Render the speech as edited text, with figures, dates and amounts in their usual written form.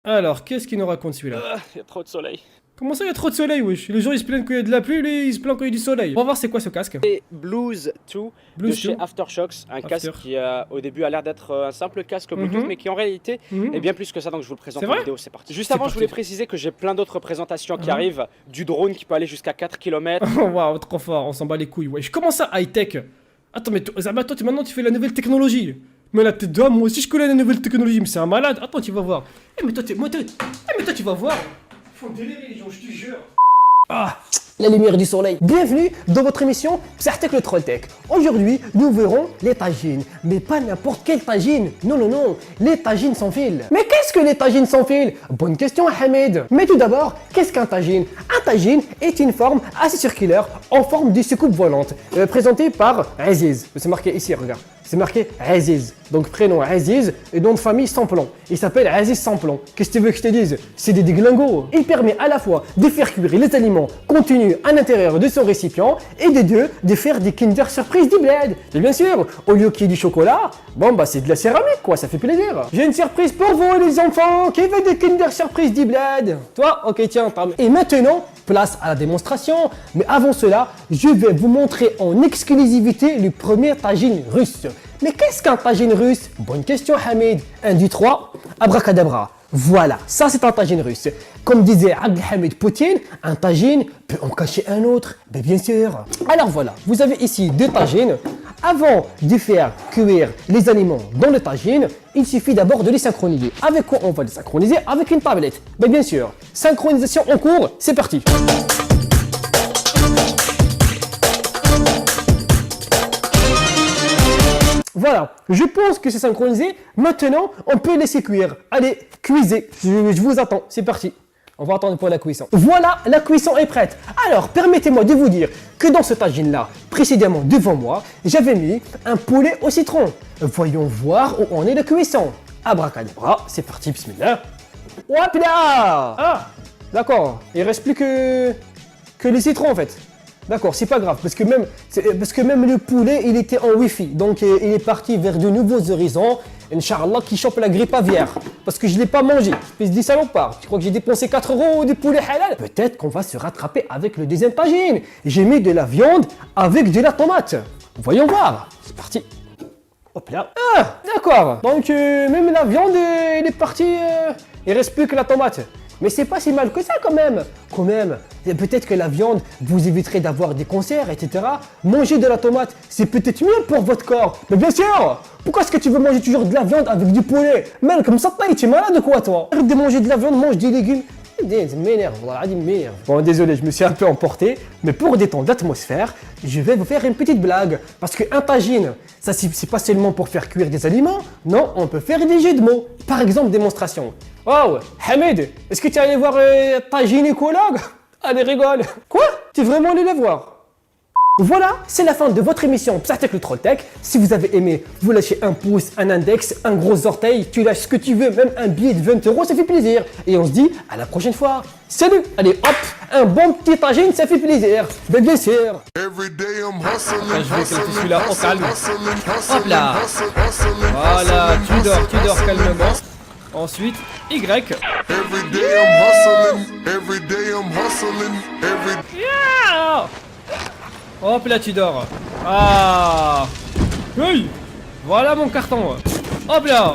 Alors, qu'est-ce qu'il nous raconte celui-là? Il y a trop de soleil. Comment ça, il y a trop de soleil, wesh? Les gens ils se plaignent qu'il y a de la pluie, lui il se plaint qu'il y a du soleil. On va voir c'est quoi ce casque. Et Blues 2 de Blues chez 2. Aftershocks, un After. casque qui au début a l'air d'être un simple casque Bluetooth, mais qui en réalité est bien plus que ça, donc je vous le présente C'est en vrai. vidéo, c'est parti. Juste avant, je voulais préciser que j'ai plein d'autres présentations qui arrivent, du drone qui peut aller jusqu'à 4 km. Oh waouh, trop fort, on s'en bat les couilles, wesh. Comment ça, high-tech? Attends, mais Zama, toi, maintenant tu fais la nouvelle technologie. Mais la tête d'homme, moi aussi je connais la nouvelle technologie, mais c'est un malade. Attends, tu vas voir. Eh, mais toi, tu vas voir. Ils font délirer les gens, je te jure. Ah, la lumière du soleil. Bienvenue dans votre émission Psartek le Trolltech. Aujourd'hui, nous verrons les tagines. Mais pas n'importe quelle tagine. Non, non, non, les tagines sans fil. Mais qu'est-ce que les tagines sans fil? Bonne question, Hamed. Mais tout d'abord, qu'est-ce qu'un tagine? Un tagine est une forme assez circulaire en forme de soucoupe volante, présentée par Aziz. C'est marqué ici, regarde. C'est marqué Aziz. Donc prénom Aziz et nom de famille Samplon. Il s'appelle Aziz Samplon. Qu'est-ce que tu veux que je te dise? C'est des déglingos. Il permet à la fois de faire cuire les aliments contenus à l'intérieur de son récipient et de deux, de faire des Kinder Surprise du bled. Et bien sûr, au lieu qu'il y ait du chocolat, bon bah c'est de la céramique quoi, ça fait plaisir. J'ai une surprise pour vous les enfants. Qui veut des Kinder Surprise du bled? Toi? Ok tiens, et maintenant, place à la démonstration. Mais avant cela, je vais vous montrer en exclusivité le premier tagine russe. Mais qu'est-ce qu'un tagine russe? Bonne question Hamid. 1, 2, 3, abracadabra. Voilà, ça c'est un tagine russe. Comme disait Abdelhamid Poutine, un tagine peut en cacher un autre. Mais bien sûr. Alors voilà, vous avez ici deux tagines. Avant de faire cuire les aliments dans le tagine, il suffit d'abord de les synchroniser. Avec quoi on va les synchroniser? Avec une tablette. Mais bien sûr, synchronisation en cours, c'est parti. Voilà, je pense que c'est synchronisé. Maintenant, on peut laisser cuire. Allez, cuisez. Je vous attends. C'est parti. On va attendre pour la cuisson. Voilà, la cuisson est prête. Alors, permettez-moi de vous dire que dans ce tagine-là, précédemment devant moi, j'avais mis un poulet au citron. Voyons voir où en est la cuisson. Abracadabra, c'est parti, bismillah. Hop là! Ah, d'accord. Il reste plus que les citrons en fait. D'accord, c'est pas grave, parce que même le poulet, il était en Wi-Fi. Donc, il est parti vers de nouveaux horizons. Inch'Allah, qui chope la grippe aviaire. Parce que je ne l'ai pas mangé. Espèce de salopard. Tu crois que j'ai dépensé 4 € du poulet halal? Peut-être qu'on va se rattraper avec le deuxième tagine. J'ai mis de la viande avec de la tomate. Voyons voir. C'est parti. Hop là. Ah, d'accord. Donc, même la viande, elle est partie. Il reste plus que la tomate. Mais c'est pas si mal que ça quand même. Quand même, peut-être que la viande vous éviterait d'avoir des cancers, etc. Manger de la tomate, c'est peut-être mieux pour votre corps. Mais bien sûr. Pourquoi est-ce que tu veux manger toujours de la viande avec du poulet? Même comme ça, tu es malade ou quoi toi? Arrête de manger de la viande, mange des légumes. Ça m'énerve, voilà, il m'énerve. Bon, désolé, je me suis un peu emporté, mais pour détendre l'atmosphère, je vais vous faire une petite blague. Parce qu'un tagine, ça c'est pas seulement pour faire cuire des aliments, non, on peut faire des jeux de mots. Par exemple, démonstration. Oh, Hamid, est-ce que tu es allé voir ta gynécologue? Allez, rigole. Quoi? Tu es vraiment allé la voir? Voilà, c'est la fin de votre émission Psartek le Trolltech. Si vous avez aimé, vous lâchez un pouce, un index, un gros orteil, tu lâches ce que tu veux, même un billet de 20 €, ça fait plaisir. Et on se dit à la prochaine fois. Salut! Allez, hop, un bon petit tagine, ça fait plaisir. Mais bien sûr. Je vais éclater celui-là en calme. Hop là. Voilà, tu dors calmement. Ensuite, Y. Yeah. Hop là, tu dors. Ah. Hey. Voilà mon carton. Hop là.